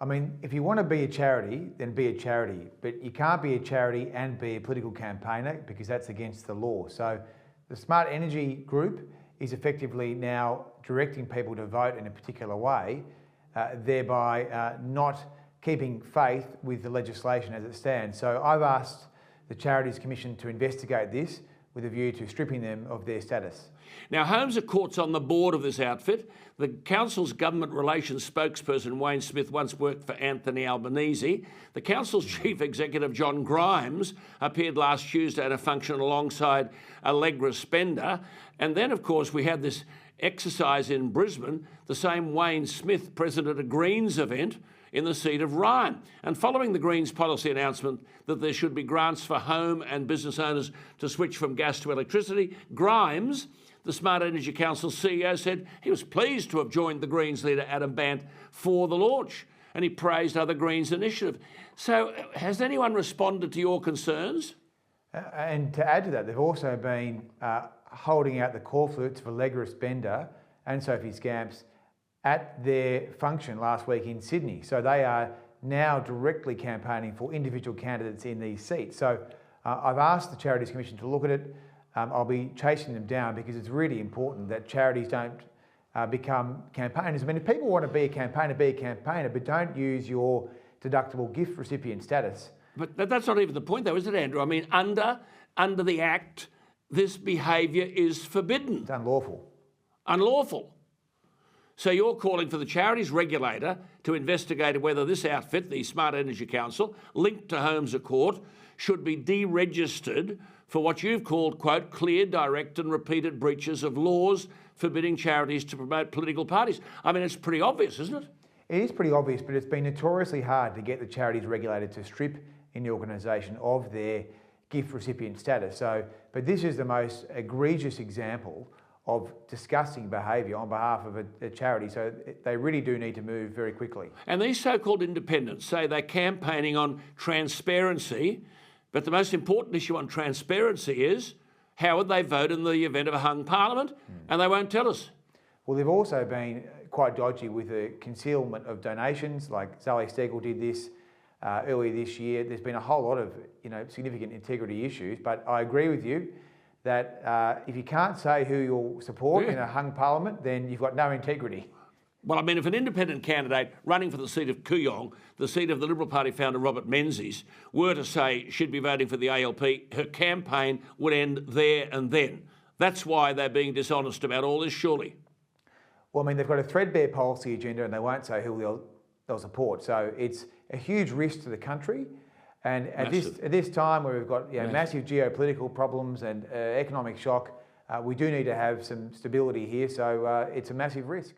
I mean, if you want to be a charity, then be a charity. But you can't be a charity and be a political campaigner because that's against the law. So the Smart Energy Group is effectively now directing people to vote in a particular way, thereby not keeping faith with the legislation as it stands. So I've asked the Charities Commission to investigate this with a view to stripping them of their status. Now, Holmes at Court's on the board of this outfit. The council's government relations spokesperson, Wayne Smith, once worked for Anthony Albanese. The council's chief executive, John Grimes, appeared last Tuesday at a function alongside Allegra Spender. And then, of course, we had this exercise in Brisbane. The same Wayne Smith presented a Greens event in the seat of Ryan. And following the Greens policy announcement that there should be grants for home and business owners to switch from gas to electricity, Grimes, the Smart Energy Council CEO, said he was pleased to have joined the Greens leader Adam Bant for the launch, and he praised other Greens initiatives. So has anyone responded to your concerns? And to add to that, they've also been holding out the call flutes for Allegra Spender and Sophie Scamps at their function last week in Sydney. So they are now directly campaigning for individual candidates in these seats. So I've asked the Charities Commission to look at it. I'll be chasing them down because it's really important that charities don't become campaigners. I mean, if people want to be a campaigner, but don't use your deductible gift recipient status. But that's not even the point though, is it, Andrew? I mean, under the Act, this behaviour is forbidden. It's unlawful. Unlawful. So you're calling for the charities regulator to investigate whether this outfit, the Smart Energy Council, linked to Holmes at Court, should be deregistered for what you've called, quote, clear, direct and repeated breaches of laws forbidding charities to promote political parties. I mean, it's pretty obvious, isn't it? It is pretty obvious, but it's been notoriously hard to get the charities regulator to strip any organisation of their gift recipient status. But this is the most egregious example of disgusting behaviour on behalf of a charity. So they really do need to move very quickly. And these so-called independents say they're campaigning on transparency, but the most important issue on transparency is how would they vote in the event of a hung parliament? And they won't tell us. Well, they've also been quite dodgy with the concealment of donations, like Zoe Steggall did this earlier this year. There's been a whole lot of significant integrity issues, but I agree with you that if you can't say who you'll support in a hung parliament, then you've got no integrity. Well, I mean, if an independent candidate running for the seat of Kooyong, the seat of the Liberal Party founder Robert Menzies, were to say she'd be voting for the ALP, her campaign would end there and then. That's why they're being dishonest about all this, surely. Well, I mean, they've got a threadbare policy agenda and they won't say who they'll support. So it's a huge risk to the country. And at this time where we've got massive geopolitical problems and economic shock, we do need to have some stability here. So it's a massive risk.